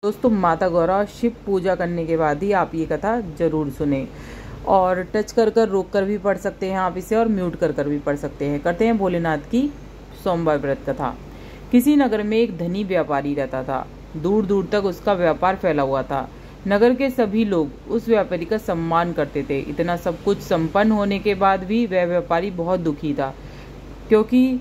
दोस्तों, माता गौरा शिव पूजा करने के बाद ही आप ये कथा जरूर सुने और टच कर कर रोक कर भी पढ़ सकते हैं आप इसे और म्यूट कर कर भी पढ़ सकते हैं। करते हैं भोलेनाथ की सोमवार व्रत कथा। किसी नगर में एक धनी व्यापारी रहता था। दूर दूर तक उसका व्यापार फैला हुआ था। नगर के सभी लोग उस व्यापारी का सम्मान करते थे। इतना सब कुछ संपन्न होने के बाद भी वह व्यापारी बहुत दुखी था, क्योंकि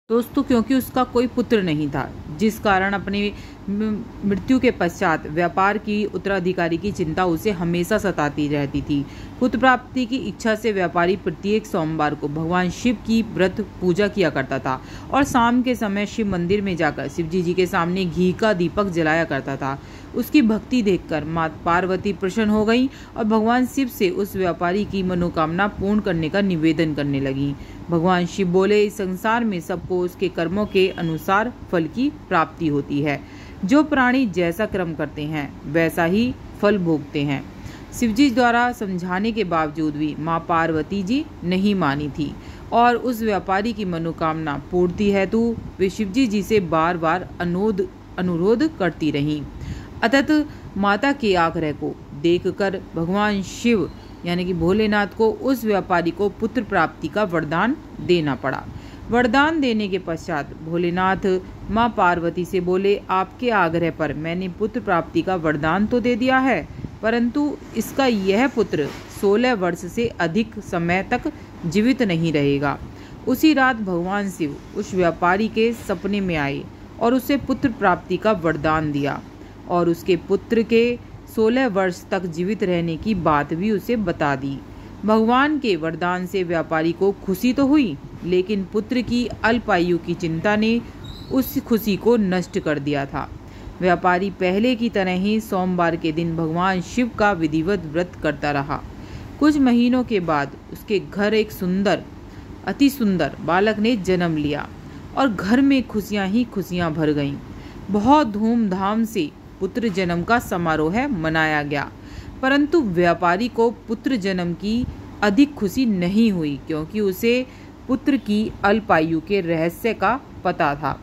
उसका कोई पुत्र नहीं था, जिस कारण अपनी मृत्यु के पश्चात व्यापार की उत्तराधिकारी की चिंता उसे हमेशा सताती रहती थी। पुत्र प्राप्ति की इच्छा से व्यापारी प्रत्येक सोमवार को भगवान शिव की व्रत पूजा किया करता था और शाम के समय शिव मंदिर में जाकर शिवजी जी के सामने घी का दीपक जलाया करता था। उसकी भक्ति देखकर माता पार्वती प्रसन्न हो गई और भगवान शिव से उस व्यापारी की मनोकामना पूर्ण करने का निवेदन करने लगी। भगवान शिव बोले, इस संसार में सबको उसके कर्मों के अनुसार फल की प्राप्ति होती है। जो प्राणी जैसा कर्म करते हैं वैसा ही फल भोगते हैं। शिवजी द्वारा समझाने के बावजूद भी माँ पार्वती जी नहीं मानी थी और उस व्यापारी की मनोकामना पूर्ति हेतु वे शिवजी जी से बार बार अनुरोध करती रहीं। अतः माता के आग्रह को देखकर भगवान शिव यानी कि भोलेनाथ को उस व्यापारी को पुत्र प्राप्ति का वरदान देना पड़ा। वरदान देने के पश्चात भोलेनाथ माँ पार्वती से बोले, आपके आग्रह पर मैंने पुत्र प्राप्ति का वरदान तो दे दिया है, परंतु इसका यह पुत्र 16 वर्ष से अधिक समय तक जीवित नहीं रहेगा। उसी रात भगवान शिव उस व्यापारी के सपने में आए और उसे पुत्र प्राप्ति का वरदान दिया और उसके पुत्र के 16 वर्ष तक जीवित रहने की बात भी उसे बता दी। भगवान के वरदान से व्यापारी को खुशी तो हुई, लेकिन पुत्र की अल्पायु की चिंता ने उस खुशी को नष्ट कर दिया था। व्यापारी पहले की तरह ही सोमवार के दिन भगवान शिव का विधिवत व्रत करता रहा। कुछ महीनों के बाद उसके घर एक अति सुंदर बालक ने जन्म लिया और घर में खुशियां ही खुशियां भर गईं। बहुत धूमधाम से पुत्र जन्म का समारोह मनाया गया, परंतु व्यापारी को पुत्र जन्म की अधिक खुशी नहीं हुई, क्योंकि उसे पुत्र की अल्पायु के रहस्य का पता था।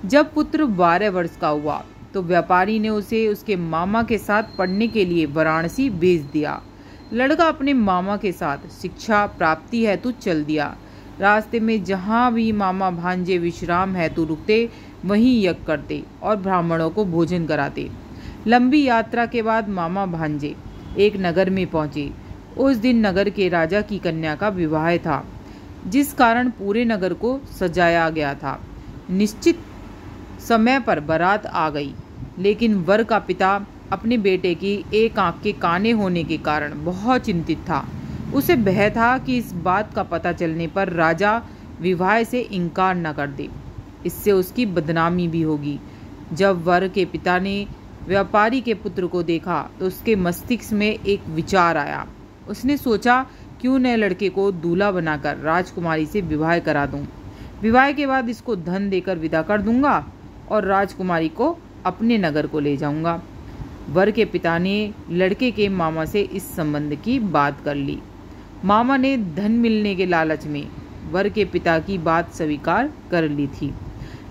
जब पुत्र 12 वर्ष का हुआ तो व्यापारी ने उसे उसके मामा के साथ पढ़ने के लिए वाराणसी भेज दिया। लड़का अपने मामा के साथ शिक्षा प्राप्ति हेतु चल दिया। रास्ते में जहाँ भी मामा भांजे विश्राम हेतु रुकते वहीं यज्ञ करते और ब्राह्मणों को भोजन कराते। लंबी यात्रा के बाद मामा भांजे एक नगर में पहुंचे। उस दिन नगर के राजा की कन्या का विवाह था, जिस कारण पूरे नगर को सजाया गया था। निश्चित समय पर बारात आ गई, लेकिन वर का पिता अपने बेटे की एक आंख के काने होने के कारण बहुत चिंतित था। उसे भय था कि इस बात का पता चलने पर राजा विवाह से इनकार न कर दे, इससे उसकी बदनामी भी होगी। जब वर के पिता ने व्यापारी के पुत्र को देखा तो उसके मस्तिष्क में एक विचार आया। उसने सोचा, क्यों न लड़के को दूल्हा बनाकर राजकुमारी से विवाह करा दूं। विवाह के बाद इसको धन देकर विदा कर दूंगा और राजकुमारी को अपने नगर को ले जाऊंगा। वर के पिता ने लड़के के मामा से इस संबंध की बात कर ली। मामा ने धन मिलने के लालच में वर के पिता की बात स्वीकार कर ली थी।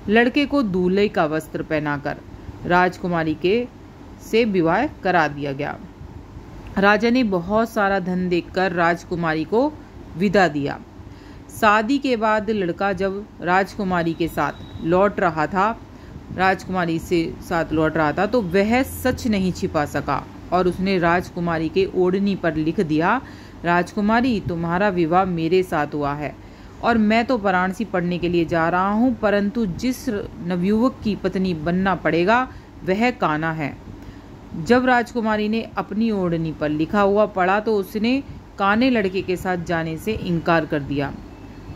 लड़के को दूल्हे का वस्त्र पहनाकर राजकुमारी से विवाह करा दिया गया। राजा ने बहुत सारा धन देकर राजकुमारी को विदा दिया। शादी के बाद लड़का जब राजकुमारी लौट रहा था तो वह सच नहीं छिपा सका और उसने राजकुमारी के ओढ़नी पर लिख दिया, राजकुमारी, तुम्हारा विवाह मेरे साथ हुआ है और मैं तो वाराणसी पढ़ने के लिए जा रहा हूँ, परंतु जिस नवयुवक की पत्नी बनना पड़ेगा वह कान्हा है। जब राजकुमारी ने अपनी ओढ़नी पर लिखा हुआ पढ़ा तो उसने काने लड़के के साथ जाने से इनकार कर दिया।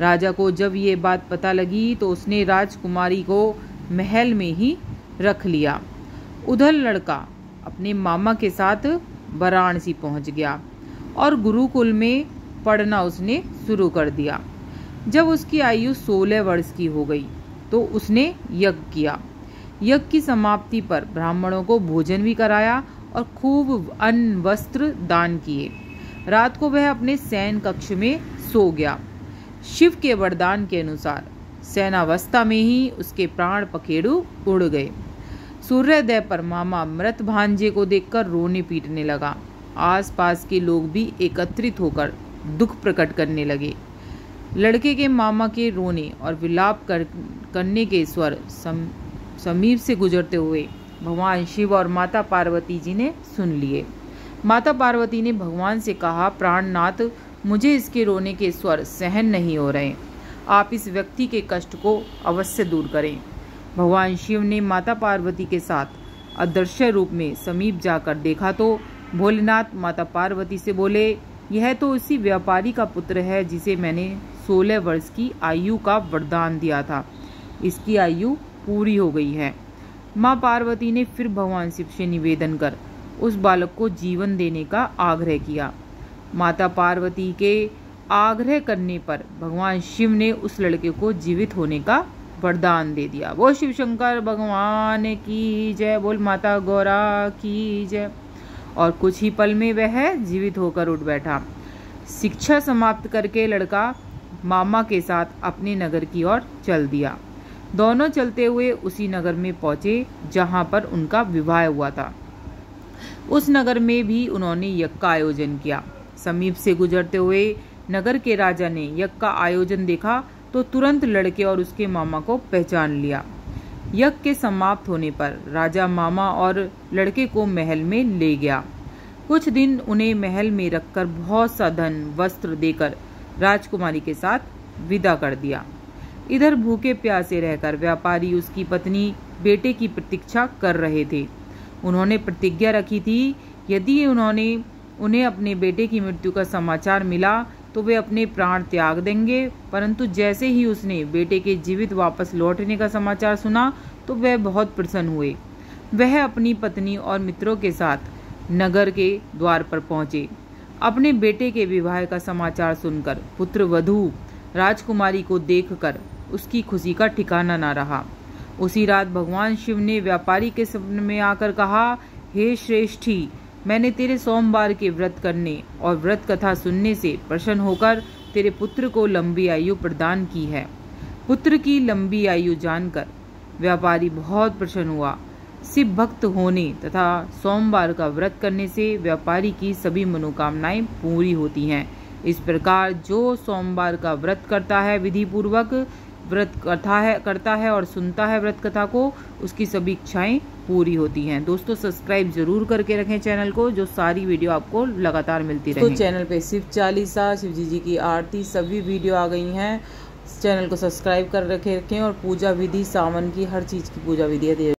राजा को जब ये बात पता लगी तो उसने राजकुमारी को महल में ही रख लिया। उधर लड़का अपने मामा के साथ वाराणसी पहुंच गया और गुरुकुल में पढ़ना उसने शुरू कर दिया। जब उसकी आयु 16 वर्ष की हो गई तो उसने यज्ञ किया। यज्ञ की समाप्ति पर ब्राह्मणों को भोजन भी कराया और खूब अन्न वस्त्र दान किए। रात को वह अपने शयन कक्ष में सो गया। शिव के वरदान के अनुसार शयनावस्था में ही उसके प्राण पखेरु उड़ गए। सूर्योदय पर मामा मृत भांजे को देखकर रोने पीटने लगा। आसपास के लोग भी एकत्रित होकर दुख प्रकट करने लगे। लड़के के मामा के रोने और विलाप करने के स्वर समीप से गुजरते हुए भगवान शिव और माता पार्वती जी ने सुन लिए। माता पार्वती ने भगवान से कहा, प्राणनाथ, मुझे इसके रोने के स्वर सहन नहीं हो रहे, आप इस व्यक्ति के कष्ट को अवश्य दूर करें। भगवान शिव ने माता पार्वती के साथ अदृश्य रूप में समीप जाकर देखा तो भोलेनाथ माता पार्वती से बोले, यह तो उसी व्यापारी का पुत्र है जिसे मैंने 16 वर्ष की आयु का वरदान दिया था। इसकी आयु पूरी हो गई है। माँ पार्वती ने फिर भगवान शिव से निवेदन कर उस बालक को जीवन देने का आग्रह किया। माता पार्वती के आग्रह करने पर भगवान शिव ने उस लड़के को जीवित होने का वरदान दे दिया। वो शिव शंकर भगवान की जय, बोल माता गौरा की जय। और कुछ ही पल में वह जीवित होकर उठ बैठा। शिक्षा समाप्त करके लड़का मामा के साथ अपने नगर की ओर चल दिया। दोनों चलते हुए उसी नगर में पहुंचे जहां पर उनका विवाह हुआ था। उस नगर में भी उन्होंने यज्ञ का आयोजन किया। समीप से गुजरते हुए नगर के राजा ने यज्ञ का आयोजन देखा तो तुरंत लड़के और उसके मामा को पहचान लिया। यज्ञ के समाप्त होने पर राजा मामा और लड़के को महल में ले गया। कुछ दिन उन्हें महल में रखकर बहुत सा धन वस्त्र देकर राजकुमारी के साथ विदा कर दिया। इधर भूखे प्यासे रहकर व्यापारी उसकी पत्नी बेटे की प्रतीक्षा कर रहे थे। उन्होंने प्रतिज्ञा रखी थी, यदि उन्हें अपने बेटे की मृत्यु का समाचार मिला तो वे अपने प्राण त्याग देंगे। परंतु जैसे ही उसने बेटे के जीवित वापस लौटने का समाचार सुना तो वह बहुत प्रसन्न हुए। वह अपनी पत्नी और मित्रों के साथ नगर के द्वार पर पहुंचे। अपने बेटे के विवाह का समाचार सुनकर पुत्र वधू राजकुमारी को देखकर उसकी खुशी का ठिकाना न रहा। उसी रात भगवान शिव ने व्यापारी के सपने में आकर कहा, हे श्रेष्ठी, मैंने तेरे सोमवार के व्रत करने और व्रत कथा सुनने से प्रसन्न होकर तेरे पुत्र को लंबी आयु प्रदान की है। पुत्र की लंबी आयु जानकर व्यापारी बहुत प्रसन्न हुआ। शिव भक्त होने तथा सोमवार का व्रत करने से व्यापारी की सभी मनोकामनाएं पूरी होती हैं। इस प्रकार जो सोमवार का व्रत करता है, विधि पूर्वक व्रत करता है और सुनता है व्रत कथा को, उसकी सभी इच्छाएं पूरी होती हैं। दोस्तों सब्सक्राइब जरूर करके रखें चैनल को, जो सारी वीडियो आपको लगातार मिलती रहे। तो चैनल पे शिव चालीसा, शिव जी की आरती सभी वीडियो आ गई हैं। चैनल को सब्सक्राइब कर रखें और पूजा विधि, सावन की हर चीज़ की पूजा विधि है।